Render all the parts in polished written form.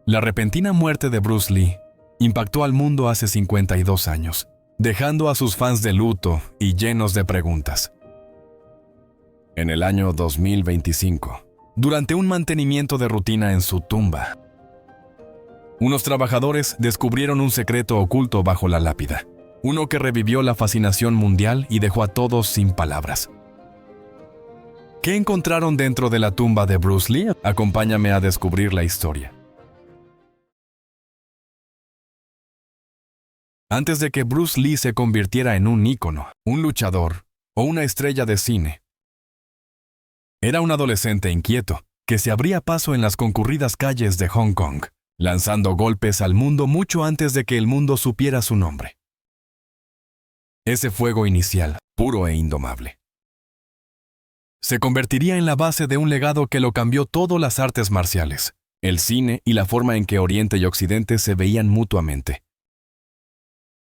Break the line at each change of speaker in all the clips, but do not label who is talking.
La repentina muerte de Bruce Lee impactó al mundo hace 52 años, dejando a sus fans de luto y llenos de preguntas. En el año 2025, durante un mantenimiento de rutina en su tumba, unos trabajadores descubrieron un secreto oculto bajo la lápida, uno que revivió la fascinación mundial y dejó a todos sin palabras. ¿Qué encontraron dentro de la tumba de Bruce Lee? Acompáñame a descubrir la historia. Antes de que Bruce Lee se convirtiera en un ícono, un luchador o una estrella de cine, era un adolescente inquieto que se abría paso en las concurridas calles de Hong Kong, lanzando golpes al mundo mucho antes de que el mundo supiera su nombre. Ese fuego inicial, puro e indomable, se convertiría en la base de un legado que lo cambió todo: las artes marciales, el cine y la forma en que Oriente y Occidente se veían mutuamente.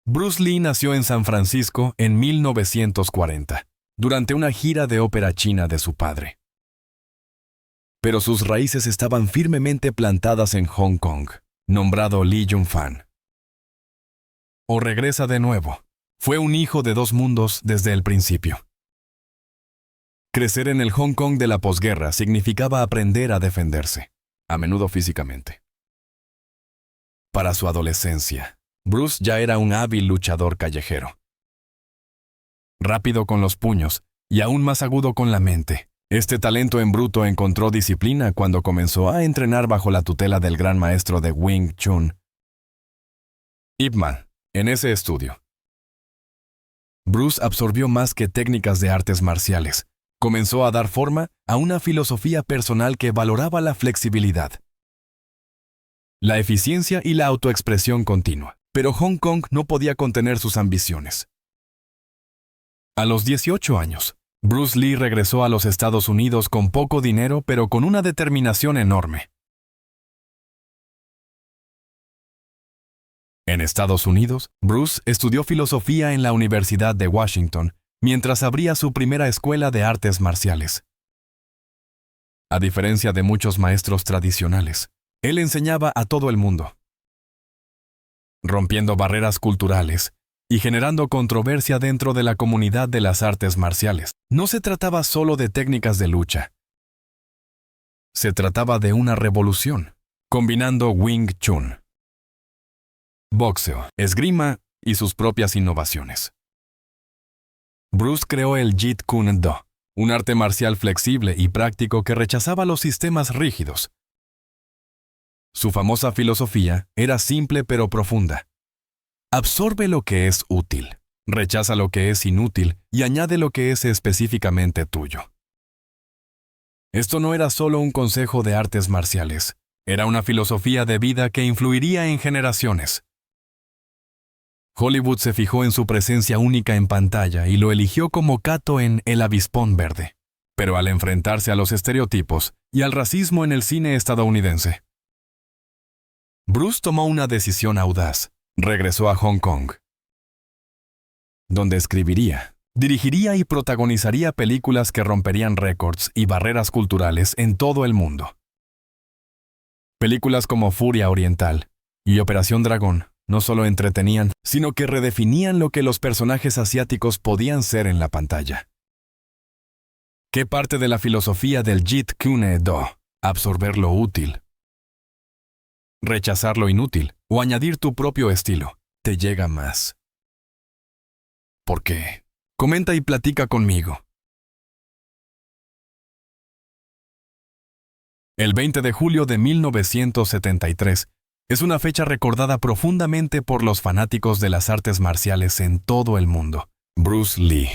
Bruce Lee nació en San Francisco en 1940, durante una gira de ópera china de su padre. Pero sus raíces estaban firmemente plantadas en Hong Kong, nombrado Lee Jun-fan. O regresa de nuevo. Fue un hijo de dos mundos desde el principio. Crecer en el Hong Kong de la posguerra significaba aprender a defenderse, a menudo físicamente. Para su adolescencia, Bruce ya era un hábil luchador callejero. Rápido con los puños y aún más agudo con la mente, este talento en bruto encontró disciplina cuando comenzó a entrenar bajo la tutela del gran maestro de Wing Chun, Ip Man. En ese estudio, Bruce absorbió más que técnicas de artes marciales. Comenzó a dar forma a una filosofía personal que valoraba la flexibilidad, la eficiencia y la autoexpresión continua. Pero Hong Kong no podía contener sus ambiciones. A los 18 años, Bruce Lee regresó a los Estados Unidos con poco dinero, pero con una determinación enorme. En Estados Unidos, Bruce estudió filosofía en la Universidad de Washington, mientras abría su primera escuela de artes marciales. A diferencia de muchos maestros tradicionales, él enseñaba a todo el mundo, rompiendo barreras culturales y generando controversia dentro de la comunidad de las artes marciales. No se trataba solo de técnicas de lucha. Se trataba de una revolución, combinando Wing Chun, boxeo, esgrima y sus propias innovaciones. Bruce creó el Jeet Kune Do, un arte marcial flexible y práctico que rechazaba los sistemas rígidos. Su famosa filosofía era simple pero profunda. Absorbe lo que es útil, rechaza lo que es inútil y añade lo que es específicamente tuyo. Esto no era solo un consejo de artes marciales, era una filosofía de vida que influiría en generaciones. Hollywood se fijó en su presencia única en pantalla y lo eligió como Kato en El Avispón Verde. Pero al enfrentarse a los estereotipos y al racismo en el cine estadounidense, Bruce tomó una decisión audaz. Regresó a Hong Kong, donde escribiría, dirigiría y protagonizaría películas que romperían récords y barreras culturales en todo el mundo. Películas como Furia Oriental y Operación Dragón no solo entretenían, sino que redefinían lo que los personajes asiáticos podían ser en la pantalla. ¿Qué parte de la filosofía del Jeet Kune Do? Absorber lo útil, rechazar lo inútil o añadir tu propio estilo te llega más. ¿Por qué? Comenta y platica conmigo. El 20 de julio de 1973 es una fecha recordada profundamente por los fanáticos de las artes marciales en todo el mundo. Bruce Lee,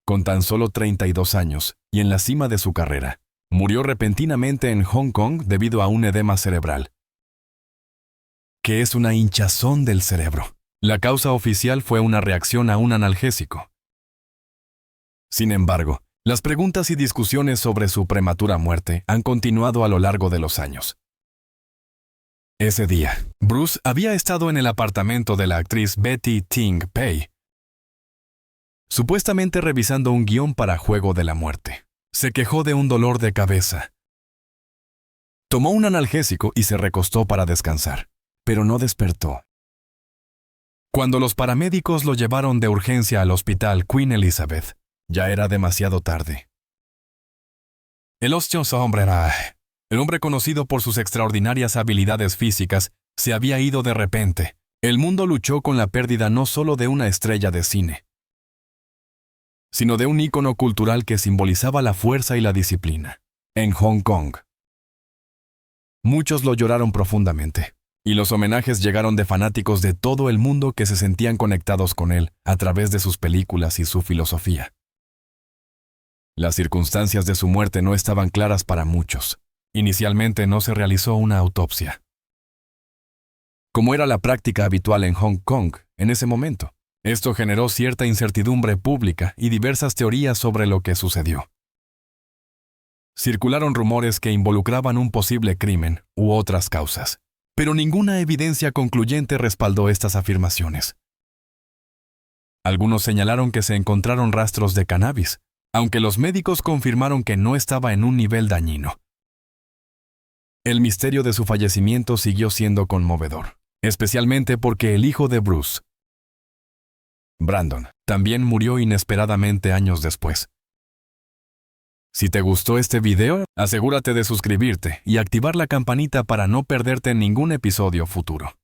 con tan solo 32 años y en la cima de su carrera, murió repentinamente en Hong Kong debido a un edema cerebral, que es una hinchazón del cerebro. La causa oficial fue una reacción a un analgésico. Sin embargo, las preguntas y discusiones sobre su prematura muerte han continuado a lo largo de los años. Ese día, Bruce había estado en el apartamento de la actriz Betty Ting Pei, supuestamente revisando un guión para Juego de la Muerte. Se quejó de un dolor de cabeza. Tomó un analgésico y se recostó para descansar, pero no despertó. Cuando los paramédicos lo llevaron de urgencia al hospital Queen Elizabeth, ya era demasiado tarde. El hombre conocido por sus extraordinarias habilidades físicas, se había ido de repente. El mundo luchó con la pérdida no solo de una estrella de cine, sino de un ícono cultural que simbolizaba la fuerza y la disciplina. En Hong Kong, muchos lo lloraron profundamente, y los homenajes llegaron de fanáticos de todo el mundo que se sentían conectados con él a través de sus películas y su filosofía. Las circunstancias de su muerte no estaban claras para muchos. Inicialmente no se realizó una autopsia, como era la práctica habitual en Hong Kong en ese momento. Esto generó cierta incertidumbre pública y diversas teorías sobre lo que sucedió. Circularon rumores que involucraban un posible crimen u otras causas, pero ninguna evidencia concluyente respaldó estas afirmaciones. Algunos señalaron que se encontraron rastros de cannabis, aunque los médicos confirmaron que no estaba en un nivel dañino. El misterio de su fallecimiento siguió siendo conmovedor, especialmente porque el hijo de Bruce, Brandon, también murió inesperadamente años después. Si te gustó este video, asegúrate de suscribirte y activar la campanita para no perderte ningún episodio futuro.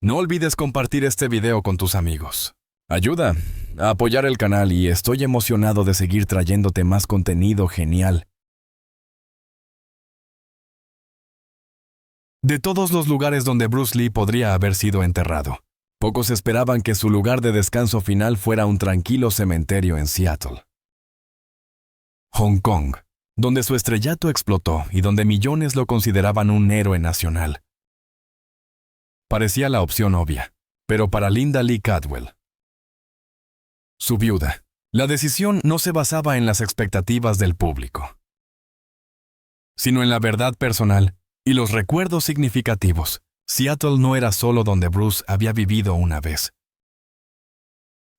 No olvides compartir este video con tus amigos. Ayuda a apoyar el canal y estoy emocionado de seguir trayéndote más contenido genial. De todos los lugares donde Bruce Lee podría haber sido enterrado, pocos esperaban que su lugar de descanso final fuera un tranquilo cementerio en Seattle, Hong Kong, donde su estrellato explotó y donde millones lo consideraban un héroe nacional. Parecía la opción obvia, pero para Linda Lee Cadwell, su viuda, la decisión no se basaba en las expectativas del público, sino en la verdad personal y los recuerdos significativos. Seattle no era solo donde Bruce había vivido una vez.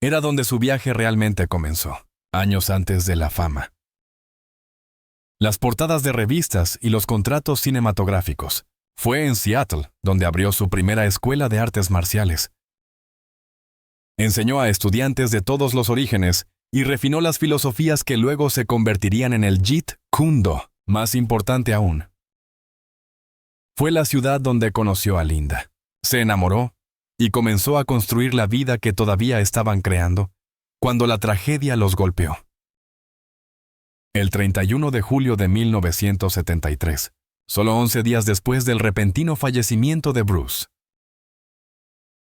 Era donde su viaje realmente comenzó, años antes de la fama. Las portadas de revistas y los contratos cinematográficos. Fue en Seattle donde abrió su primera escuela de artes marciales. Enseñó a estudiantes de todos los orígenes y refinó las filosofías que luego se convertirían en el Jeet Kune Do, más importante aún. Fue la ciudad donde conoció a Linda, se enamoró y comenzó a construir la vida que todavía estaban creando cuando la tragedia los golpeó. El 31 de julio de 1973, solo 11 días después del repentino fallecimiento de Bruce,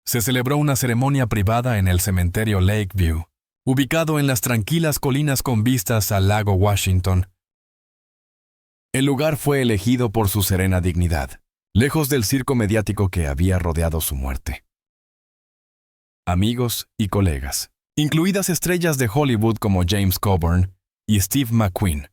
se celebró una ceremonia privada en el cementerio Lakeview, ubicado en las tranquilas colinas con vistas al lago Washington. El lugar fue elegido por su serena dignidad, lejos del circo mediático que había rodeado su muerte. Amigos y colegas, incluidas estrellas de Hollywood como James Coburn y Steve McQueen,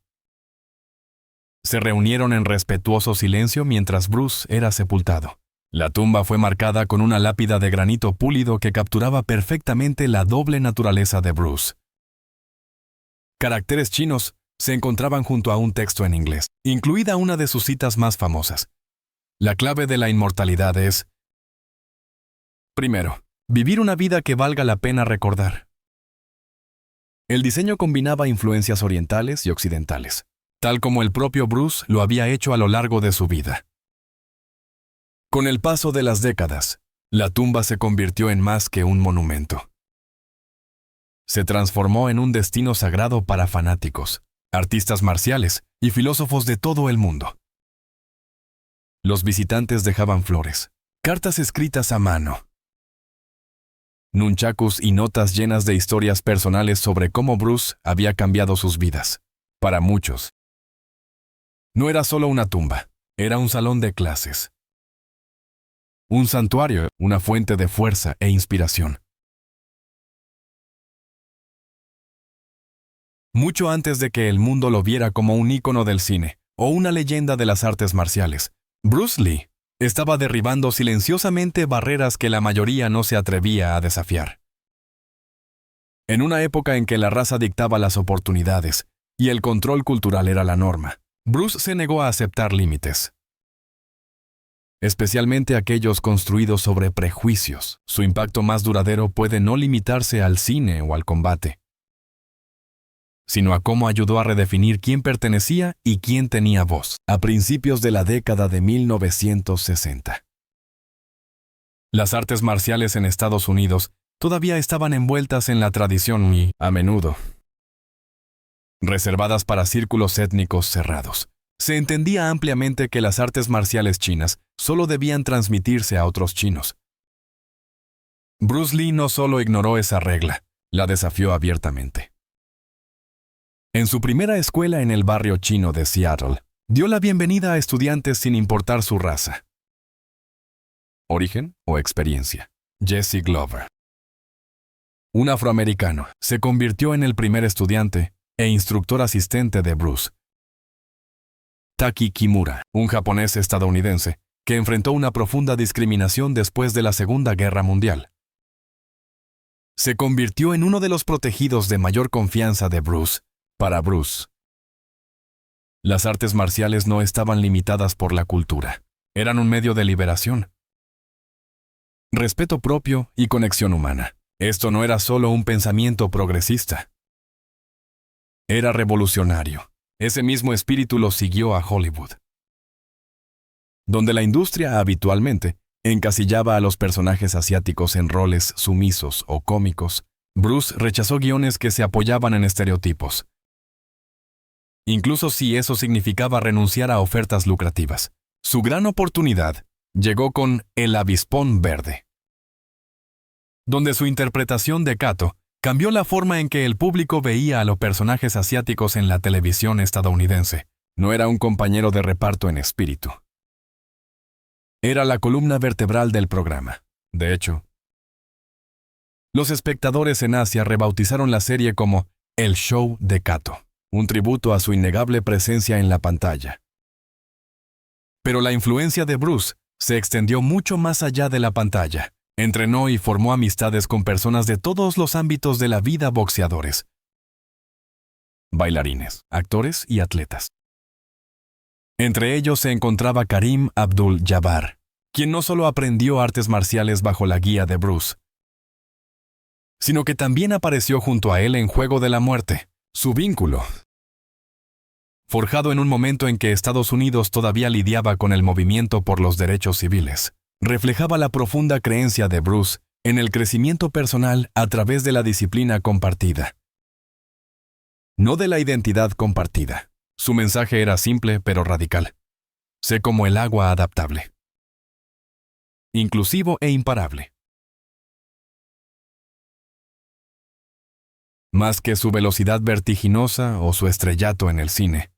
se reunieron en respetuoso silencio mientras Bruce era sepultado. La tumba fue marcada con una lápida de granito pulido que capturaba perfectamente la doble naturaleza de Bruce. Caracteres chinos se encontraban junto a un texto en inglés, incluida una de sus citas más famosas. La clave de la inmortalidad es: primero, vivir una vida que valga la pena recordar. El diseño combinaba influencias orientales y occidentales, tal como el propio Bruce lo había hecho a lo largo de su vida. Con el paso de las décadas, la tumba se convirtió en más que un monumento. Se transformó en un destino sagrado para fanáticos, artistas marciales y filósofos de todo el mundo. Los visitantes dejaban flores, cartas escritas a mano, nunchakus y notas llenas de historias personales sobre cómo Bruce había cambiado sus vidas. Para muchos, no era solo una tumba, era un salón de clases, un santuario, una fuente de fuerza e inspiración. Mucho antes de que el mundo lo viera como un ícono del cine o una leyenda de las artes marciales, Bruce Lee estaba derribando silenciosamente barreras que la mayoría no se atrevía a desafiar. En una época en que la raza dictaba las oportunidades y el control cultural era la norma, Bruce se negó a aceptar límites, especialmente aquellos construidos sobre prejuicios. Su impacto más duradero puede no limitarse al cine o al combate, sino a cómo ayudó a redefinir quién pertenecía y quién tenía voz, a principios de la década de 1960. Las artes marciales en Estados Unidos todavía estaban envueltas en la tradición y, a menudo, reservadas para círculos étnicos cerrados. Se entendía ampliamente que las artes marciales chinas solo debían transmitirse a otros chinos. Bruce Lee no solo ignoró esa regla, la desafió abiertamente. En su primera escuela en el barrio chino de Seattle, dio la bienvenida a estudiantes sin importar su raza, origen o experiencia. Jesse Glover, un afroamericano, se convirtió en el primer estudiante e instructor asistente de Bruce. Taki Kimura, un japonés estadounidense, que enfrentó una profunda discriminación después de la Segunda Guerra Mundial, se convirtió en uno de los protegidos de mayor confianza de Bruce. Para Bruce, las artes marciales no estaban limitadas por la cultura. Eran un medio de liberación, respeto propio y conexión humana. Esto no era solo un pensamiento progresista. Era revolucionario. Ese mismo espíritu lo siguió a Hollywood, donde la industria habitualmente encasillaba a los personajes asiáticos en roles sumisos o cómicos. Bruce rechazó guiones que se apoyaban en estereotipos, incluso si eso significaba renunciar a ofertas lucrativas. Su gran oportunidad llegó con El Avispón Verde, donde su interpretación de Kato cambió la forma en que el público veía a los personajes asiáticos en la televisión estadounidense. No era un compañero de reparto en espíritu. Era la columna vertebral del programa. De hecho, los espectadores en Asia rebautizaron la serie como El Show de Kato, un tributo a su innegable presencia en la pantalla. Pero la influencia de Bruce se extendió mucho más allá de la pantalla. Entrenó y formó amistades con personas de todos los ámbitos de la vida: boxeadores, bailarines, actores y atletas. Entre ellos se encontraba Karim Abdul-Jabbar, quien no solo aprendió artes marciales bajo la guía de Bruce, sino que también apareció junto a él en Juego de la Muerte. Su vínculo, forjado en un momento en que Estados Unidos todavía lidiaba con el movimiento por los derechos civiles, reflejaba la profunda creencia de Bruce en el crecimiento personal a través de la disciplina compartida, no de la identidad compartida. Su mensaje era simple pero radical: sé como el agua, adaptable, inclusivo e imparable. Más que su velocidad vertiginosa o su estrellato en el cine,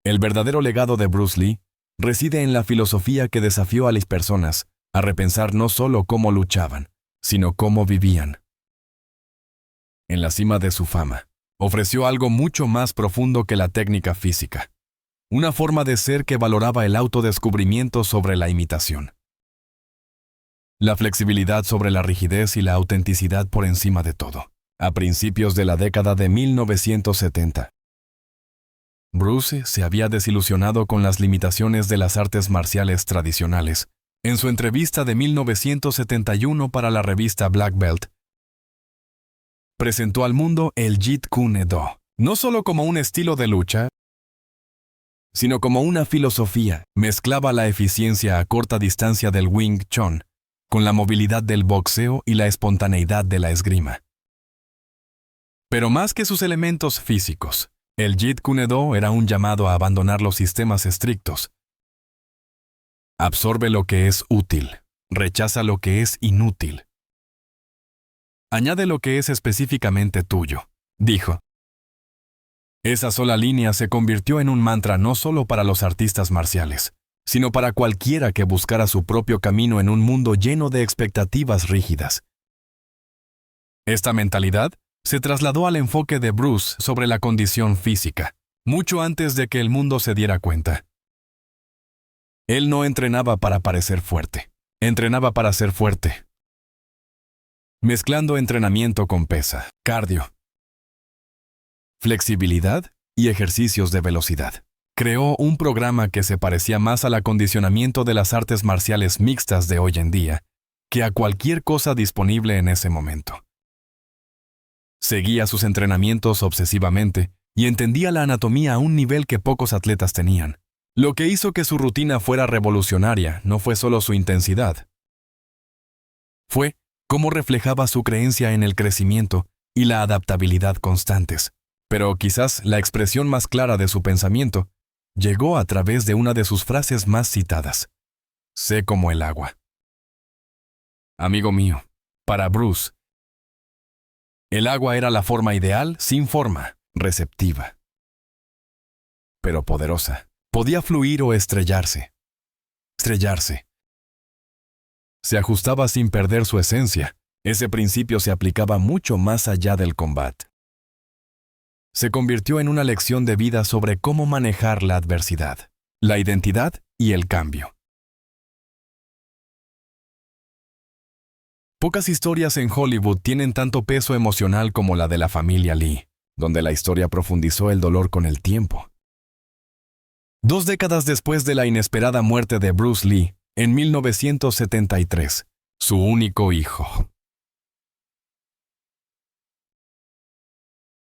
el verdadero legado de Bruce Lee reside en la filosofía que desafió a las personas a repensar no solo cómo luchaban, sino cómo vivían. En la cima de su fama, ofreció algo mucho más profundo que la técnica física, una forma de ser que valoraba el autodescubrimiento sobre la imitación, la flexibilidad sobre la rigidez y la autenticidad por encima de todo. A principios de la década de 1970, Bruce se había desilusionado con las limitaciones de las artes marciales tradicionales. En su entrevista de 1971 para la revista Black Belt, presentó al mundo el Jeet Kune Do, no solo como un estilo de lucha, sino como una filosofía. Mezclaba la eficiencia a corta distancia del Wing Chun con la movilidad del boxeo y la espontaneidad de la esgrima. Pero más que sus elementos físicos, el Jeet Kune Do era un llamado a abandonar los sistemas estrictos. Absorbe lo que es útil, rechaza lo que es inútil. Añade lo que es específicamente tuyo, dijo. Esa sola línea se convirtió en un mantra no solo para los artistas marciales, sino para cualquiera que buscara su propio camino en un mundo lleno de expectativas rígidas. Esta mentalidad se trasladó al enfoque de Bruce sobre la condición física, mucho antes de que el mundo se diera cuenta. Él no entrenaba para parecer fuerte, entrenaba para ser fuerte, mezclando entrenamiento con pesa, cardio, flexibilidad y ejercicios de velocidad. Creó un programa que se parecía más al acondicionamiento de las artes marciales mixtas de hoy en día que a cualquier cosa disponible en ese momento. Seguía sus entrenamientos obsesivamente y entendía la anatomía a un nivel que pocos atletas tenían. Lo que hizo que su rutina fuera revolucionaria no fue solo su intensidad. Fue cómo reflejaba su creencia en el crecimiento y la adaptabilidad constantes. Pero quizás la expresión más clara de su pensamiento llegó a través de una de sus frases más citadas: sé como el agua. Amigo mío, para Bruce, el agua era la forma ideal sin forma, receptiva, pero poderosa. Podía fluir o estrellarse. Estrellarse. Se ajustaba sin perder su esencia. Ese principio se aplicaba mucho más allá del combate. Se convirtió en una lección de vida sobre cómo manejar la adversidad, la identidad y el cambio. Pocas historias en Hollywood tienen tanto peso emocional como la de la familia Lee, donde la historia profundizó el dolor con el tiempo. 2 décadas después de la inesperada muerte de Bruce Lee, en 1973, su único hijo,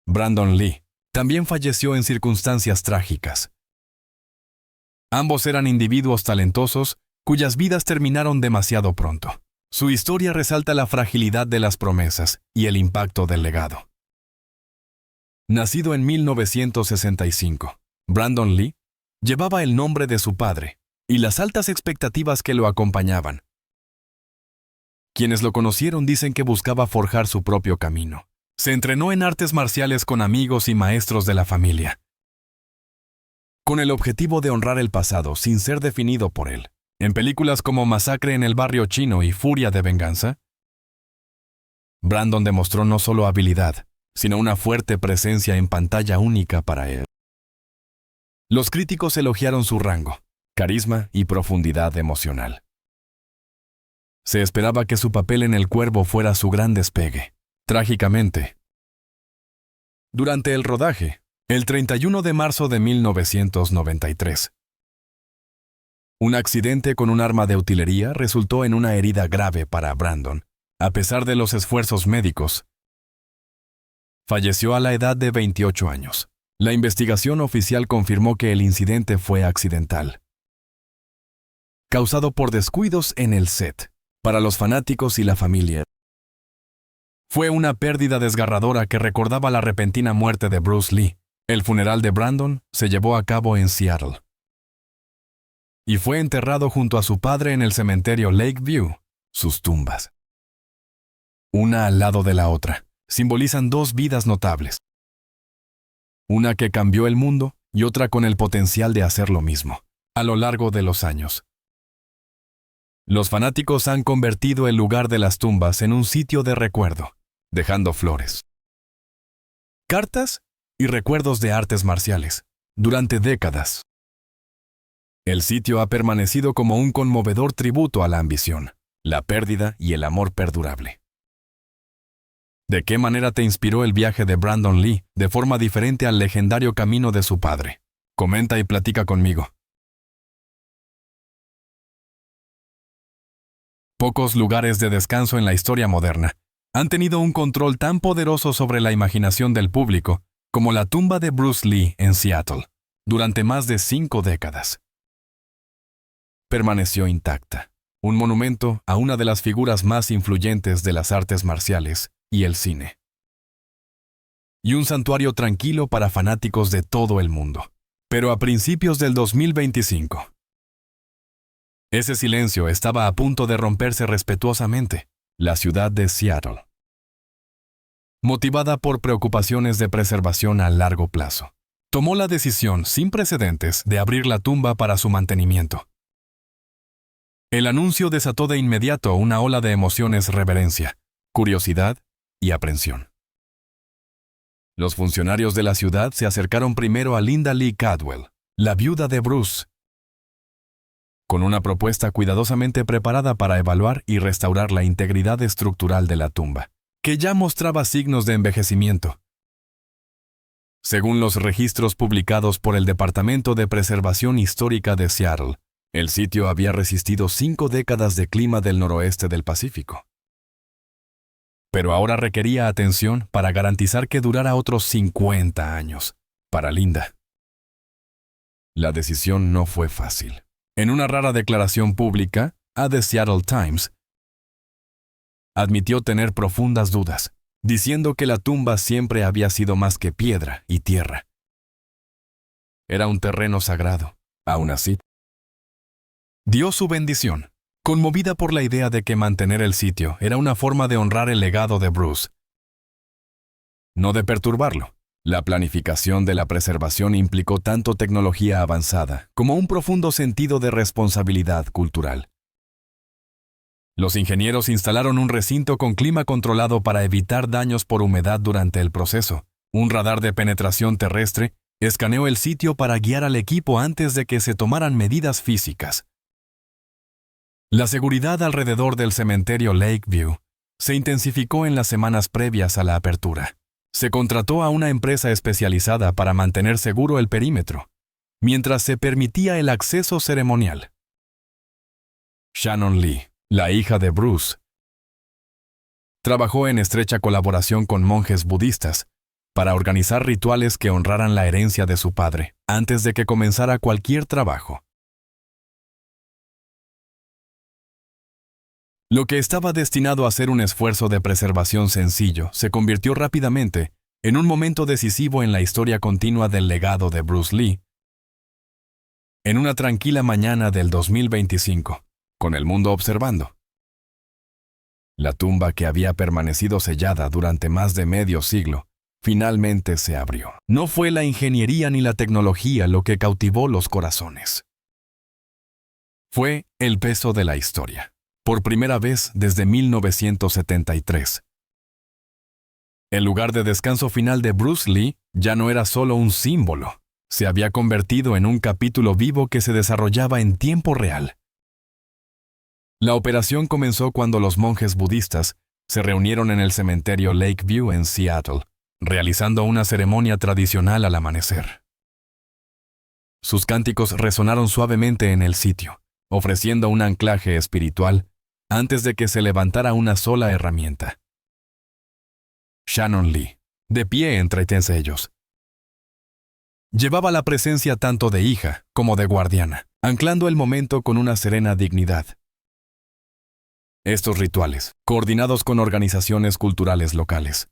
Brandon Lee, también falleció en circunstancias trágicas. Ambos eran individuos talentosos cuyas vidas terminaron demasiado pronto. Su historia resalta la fragilidad de las promesas y el impacto del legado. Nacido en 1965, Brandon Lee llevaba el nombre de su padre y las altas expectativas que lo acompañaban. Quienes lo conocieron dicen que buscaba forjar su propio camino. Se entrenó en artes marciales con amigos y maestros de la familia, con el objetivo de honrar el pasado sin ser definido por él. En películas como Masacre en el Barrio Chino y Furia de Venganza, Brandon demostró no solo habilidad, sino una fuerte presencia en pantalla única para él. Los críticos elogiaron su rango, carisma y profundidad emocional. Se esperaba que su papel en El Cuervo fuera su gran despegue. Trágicamente, durante el rodaje, el 31 de marzo de 1993, un accidente con un arma de utilería resultó en una herida grave para Brandon. A pesar de los esfuerzos médicos, falleció a la edad de 28 años. La investigación oficial confirmó que el incidente fue accidental, causado por descuidos en el set. Para los fanáticos y la familia, fue una pérdida desgarradora que recordaba la repentina muerte de Bruce Lee. El funeral de Brandon se llevó a cabo en Seattle y fue enterrado junto a su padre en el cementerio Lakeview. Sus tumbas, una al lado de la otra, simbolizan 2 vidas notables. Una que cambió el mundo y otra con el potencial de hacer lo mismo. A lo largo de los años, los fanáticos han convertido el lugar de las tumbas en un sitio de recuerdo, dejando flores, cartas y recuerdos de artes marciales. Durante décadas, el sitio ha permanecido como un conmovedor tributo a la ambición, la pérdida y el amor perdurable. ¿De qué manera te inspiró el viaje de Brandon Lee de forma diferente al legendario camino de su padre? Comenta y platica conmigo. Pocos lugares de descanso en la historia moderna han tenido un control tan poderoso sobre la imaginación del público como la tumba de Bruce Lee en Seattle. Durante más de 5 décadas, permaneció intacta, un monumento a una de las figuras más influyentes de las artes marciales y el cine, y un santuario tranquilo para fanáticos de todo el mundo. Pero a principios del 2025, ese silencio estaba a punto de romperse respetuosamente. La ciudad de Seattle, motivada por preocupaciones de preservación a largo plazo, tomó la decisión sin precedentes de abrir la tumba para su mantenimiento. El anuncio desató de inmediato una ola de emociones: reverencia, curiosidad y aprensión. Los funcionarios de la ciudad se acercaron primero a Linda Lee Cadwell, la viuda de Bruce, con una propuesta cuidadosamente preparada para evaluar y restaurar la integridad estructural de la tumba, que ya mostraba signos de envejecimiento. Según los registros publicados por el Departamento de Preservación Histórica de Seattle, el sitio había resistido 5 décadas de clima del noroeste del Pacífico. Pero ahora requería atención para garantizar que durara otros 50 años. Para Linda, la decisión no fue fácil. En una rara declaración pública a The Seattle Times, admitió tener profundas dudas, diciendo que la tumba siempre había sido más que piedra y tierra. Era un terreno sagrado. Aún así, dio su bendición, conmovida por la idea de que mantener el sitio era una forma de honrar el legado de Bruce, no de perturbarlo. La planificación de la preservación implicó tanto tecnología avanzada como un profundo sentido de responsabilidad cultural. Los ingenieros instalaron un recinto con clima controlado para evitar daños por humedad durante el proceso. Un radar de penetración terrestre escaneó el sitio para guiar al equipo antes de que se tomaran medidas físicas. La seguridad alrededor del cementerio Lakeview se intensificó en las semanas previas a la apertura. Se contrató a una empresa especializada para mantener seguro el perímetro, mientras se permitía el acceso ceremonial. Shannon Lee, la hija de Bruce, trabajó en estrecha colaboración con monjes budistas para organizar rituales que honraran la herencia de su padre antes de que comenzara cualquier trabajo. Lo que estaba destinado a ser un esfuerzo de preservación sencillo se convirtió rápidamente en un momento decisivo en la historia continua del legado de Bruce Lee. En una tranquila mañana del 2025, con el mundo observando, la tumba que había permanecido sellada durante más de medio siglo finalmente se abrió. No fue la ingeniería ni la tecnología lo que cautivó los corazones. Fue el peso de la historia. Por primera vez desde 1973. El lugar de descanso final de Bruce Lee ya no era solo un símbolo, se había convertido en un capítulo vivo que se desarrollaba en tiempo real. La operación comenzó cuando los monjes budistas se reunieron en el cementerio Lakeview en Seattle, realizando una ceremonia tradicional al amanecer. Sus cánticos resonaron suavemente en el sitio, ofreciendo un anclaje espiritual antes de que se levantara una sola herramienta. Shannon Lee, de pie entre ellos, llevaba la presencia tanto de hija como de guardiana, anclando el momento con una serena dignidad. Estos rituales, coordinados con organizaciones culturales locales,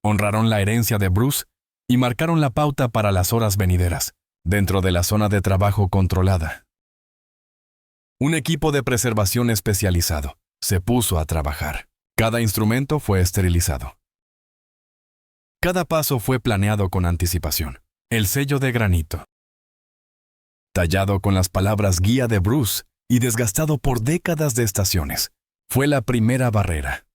honraron la herencia de Bruce y marcaron la pauta para las horas venideras, dentro de la zona de trabajo controlada. Un equipo de preservación especializado se puso a trabajar. Cada instrumento fue esterilizado. Cada paso fue planeado con anticipación. El sello de granito, tallado con las palabras guía de Bruce y desgastado por décadas de estaciones, fue la primera barrera.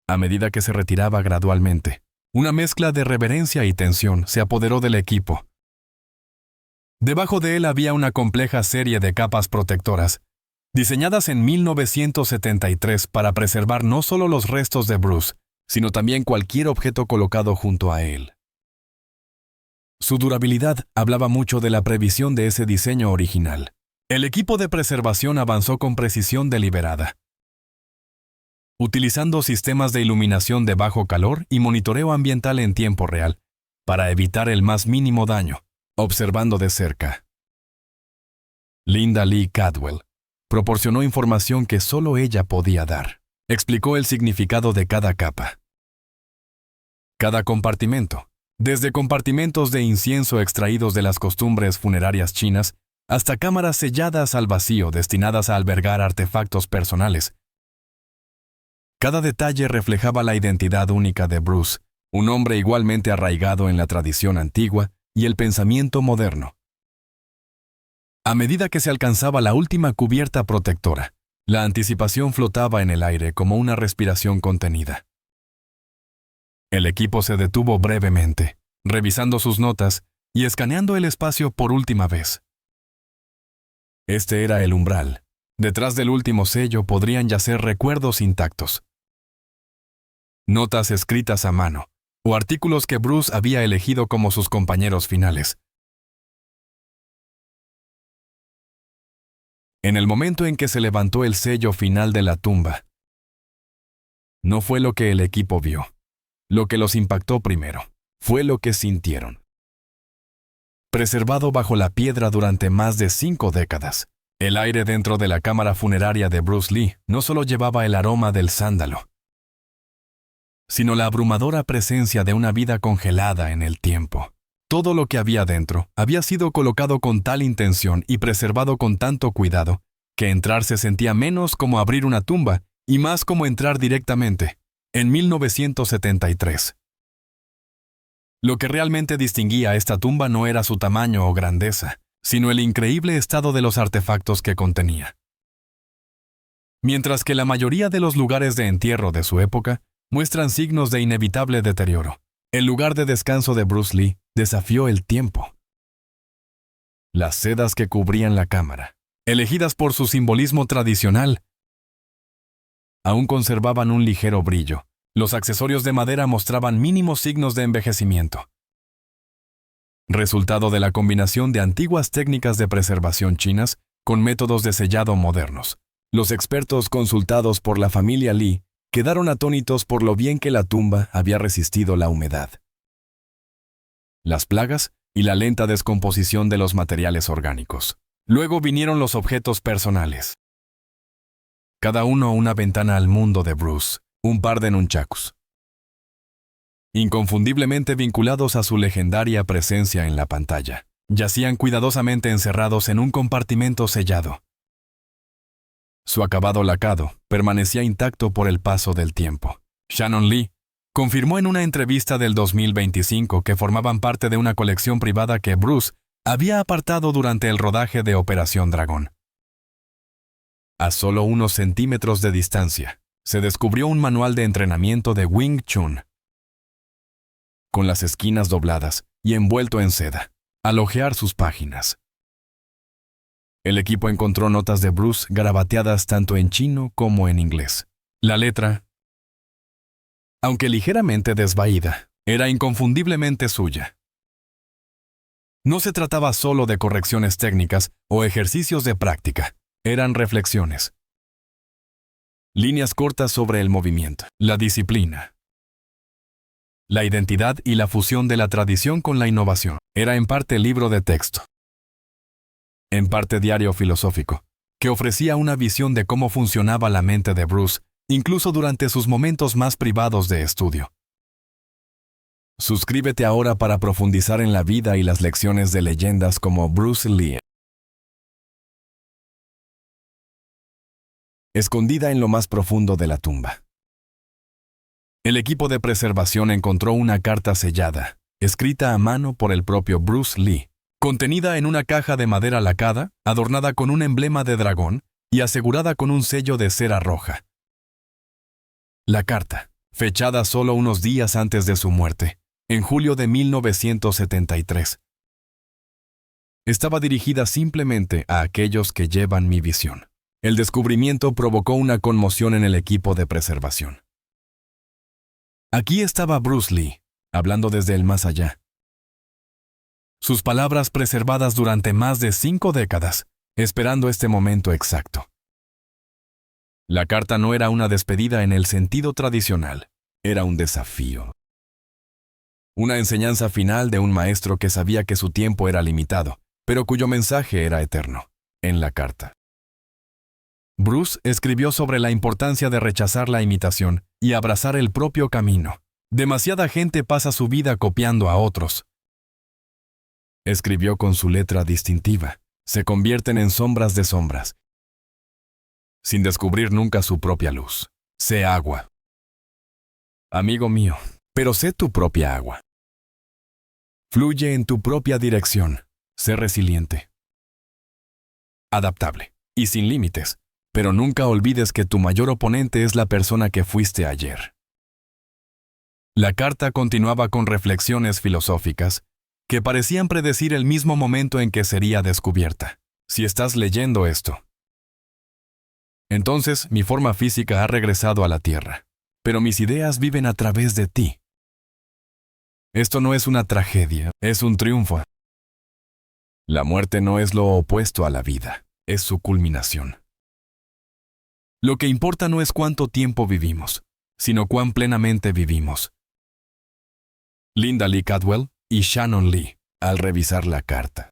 A medida que se retiraba gradualmente, una mezcla de reverencia y tensión se apoderó del equipo. Debajo de él había una compleja serie de capas protectoras, diseñadas en 1973 para preservar no solo los restos de Bruce, sino también cualquier objeto colocado junto a él. Su durabilidad hablaba mucho de la previsión de ese diseño original. El equipo de preservación avanzó con precisión deliberada, utilizando sistemas de iluminación de bajo calor y monitoreo ambiental en tiempo real, para evitar el más mínimo daño. Observando de cerca, Linda Lee Cadwell proporcionó información que solo ella podía dar. Explicó el significado de cada capa. Cada compartimento, desde compartimentos de incienso extraídos de las costumbres funerarias chinas hasta cámaras selladas al vacío destinadas a albergar artefactos personales. Cada detalle reflejaba la identidad única de Bruce, un hombre igualmente arraigado en la tradición antigua y el pensamiento moderno. A medida que se alcanzaba la última cubierta protectora, la anticipación flotaba en el aire como una respiración contenida. El equipo se detuvo brevemente, revisando sus notas y escaneando el espacio por última vez. Este era el umbral. Detrás del último sello podrían yacer recuerdos intactos. Notas escritas a mano, o artículos que Bruce había elegido como sus compañeros finales. En el momento en que se levantó el sello final de la tumba, no fue lo que el equipo vio. Lo que los impactó primero fue lo que sintieron. Preservado bajo la piedra durante más de 5 décadas, el aire dentro de la cámara funeraria de Bruce Lee no solo llevaba el aroma del sándalo, sino la abrumadora presencia de una vida congelada en el tiempo. Todo lo que había dentro había sido colocado con tal intención y preservado con tanto cuidado, que entrar se sentía menos como abrir una tumba y más como entrar directamente. En 1973. Lo que realmente distinguía a esta tumba no era su tamaño o grandeza, sino el increíble estado de los artefactos que contenía. Mientras que la mayoría de los lugares de entierro de su época muestran signos de inevitable deterioro, el lugar de descanso de Bruce Lee desafió el tiempo. Las sedas que cubrían la cámara, elegidas por su simbolismo tradicional, aún conservaban un ligero brillo. Los accesorios de madera mostraban mínimos signos de envejecimiento, resultado de la combinación de antiguas técnicas de preservación chinas con métodos de sellado modernos. Los expertos consultados por la familia Lee quedaron atónitos por lo bien que la tumba había resistido la humedad, las plagas y la lenta descomposición de los materiales orgánicos. Luego vinieron los objetos personales. Cada uno una ventana al mundo de Bruce, un par de nunchakus, inconfundiblemente vinculados a su legendaria presencia en la pantalla. Yacían cuidadosamente encerrados en un compartimento sellado. Su acabado lacado permanecía intacto por el paso del tiempo. Shannon Lee confirmó en una entrevista del 2025 que formaban parte de una colección privada que Bruce había apartado durante el rodaje de Operación Dragón. A solo unos centímetros de distancia, se descubrió un manual de entrenamiento de Wing Chun, con las esquinas dobladas y envuelto en seda. Al hojear sus páginas, el equipo encontró notas de Bruce garabateadas tanto en chino como en inglés. La letra, aunque ligeramente desvaída, era inconfundiblemente suya. No se trataba solo de correcciones técnicas o ejercicios de práctica, eran reflexiones. Líneas cortas sobre el movimiento, la disciplina, la identidad y la fusión de la tradición con la innovación. Era en parte libro de texto, en parte diario filosófico, que ofrecía una visión de cómo funcionaba la mente de Bruce, incluso durante sus momentos más privados de estudio. Suscríbete ahora para profundizar en la vida y las lecciones de leyendas como Bruce Lee. Escondida en lo más profundo de la tumba. El equipo de preservación encontró una carta sellada, escrita a mano por el propio Bruce Lee, contenida en una caja de madera lacada, adornada con un emblema de dragón y asegurada con un sello de cera roja. La carta, fechada solo unos días antes de su muerte, en julio de 1973, estaba dirigida simplemente a aquellos que llevan mi visión. El descubrimiento provocó una conmoción en el equipo de preservación. Aquí estaba Bruce Lee, hablando desde el más allá. Sus palabras preservadas durante más de 5 décadas, esperando este momento exacto. La carta no era una despedida en el sentido tradicional, era un desafío. Una enseñanza final de un maestro que sabía que su tiempo era limitado, pero cuyo mensaje era eterno. En la carta, Bruce escribió sobre la importancia de rechazar la imitación y abrazar el propio camino. Demasiada gente pasa su vida copiando a otros. Escribió con su letra distintiva. Se convierten en sombras de sombras, sin descubrir nunca su propia luz. Sé agua. Amigo mío, pero sé tu propia agua. Fluye en tu propia dirección. Sé resiliente, adaptable y sin límites. Pero nunca olvides que tu mayor oponente es la persona que fuiste ayer. La carta continuaba con reflexiones filosóficas que parecían predecir el mismo momento en que sería descubierta. Si estás leyendo esto, entonces mi forma física ha regresado a la Tierra, pero mis ideas viven a través de ti. Esto no es una tragedia, es un triunfo. La muerte no es lo opuesto a la vida, es su culminación. Lo que importa no es cuánto tiempo vivimos, sino cuán plenamente vivimos. Linda Lee Cadwell y Shannon Lee, al revisar la carta,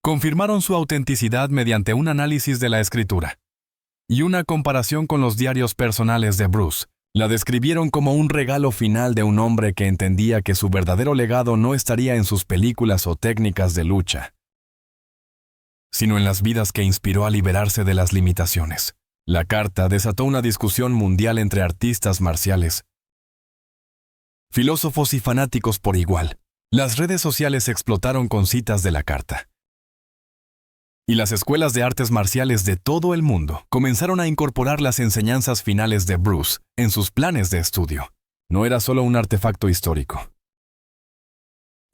confirmaron su autenticidad mediante un análisis de la escritura y una comparación con los diarios personales de Bruce. La describieron como un regalo final de un hombre que entendía que su verdadero legado no estaría en sus películas o técnicas de lucha, sino en las vidas que inspiró a liberarse de las limitaciones. La carta desató una discusión mundial entre artistas marciales, filósofos y fanáticos por igual. Las redes sociales explotaron con citas de la carta. Y las escuelas de artes marciales de todo el mundo comenzaron a incorporar las enseñanzas finales de Bruce en sus planes de estudio. No era solo un artefacto histórico.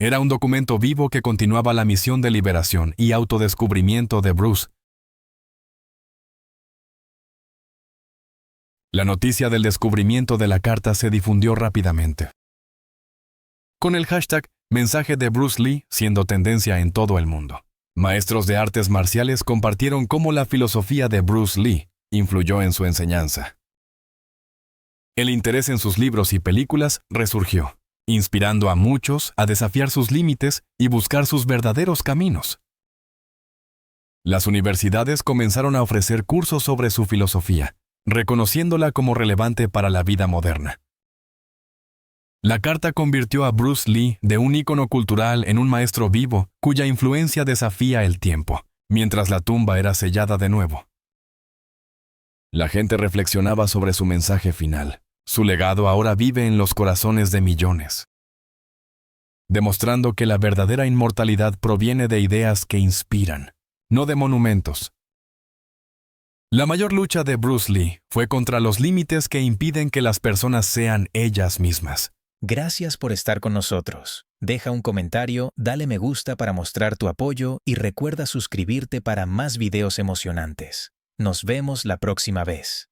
Era un documento vivo que continuaba la misión de liberación y autodescubrimiento de Bruce. La noticia del descubrimiento de la carta se difundió rápidamente, con el hashtag mensaje de Bruce Lee siendo tendencia en todo el mundo. Maestros de artes marciales compartieron cómo la filosofía de Bruce Lee influyó en su enseñanza. El interés en sus libros y películas resurgió, inspirando a muchos a desafiar sus límites y buscar sus verdaderos caminos. Las universidades comenzaron a ofrecer cursos sobre su filosofía, reconociéndola como relevante para la vida moderna. La carta convirtió a Bruce Lee de un ícono cultural en un maestro vivo cuya influencia desafía el tiempo, mientras la tumba era sellada de nuevo. La gente reflexionaba sobre su mensaje final. Su legado ahora vive en los corazones de millones, demostrando que la verdadera inmortalidad proviene de ideas que inspiran, no de monumentos. La mayor lucha de Bruce Lee fue contra los límites que impiden que las personas sean ellas mismas.
Gracias por estar con nosotros. Deja un comentario, dale me gusta para mostrar tu apoyo y recuerda suscribirte para más videos emocionantes. Nos vemos la próxima vez.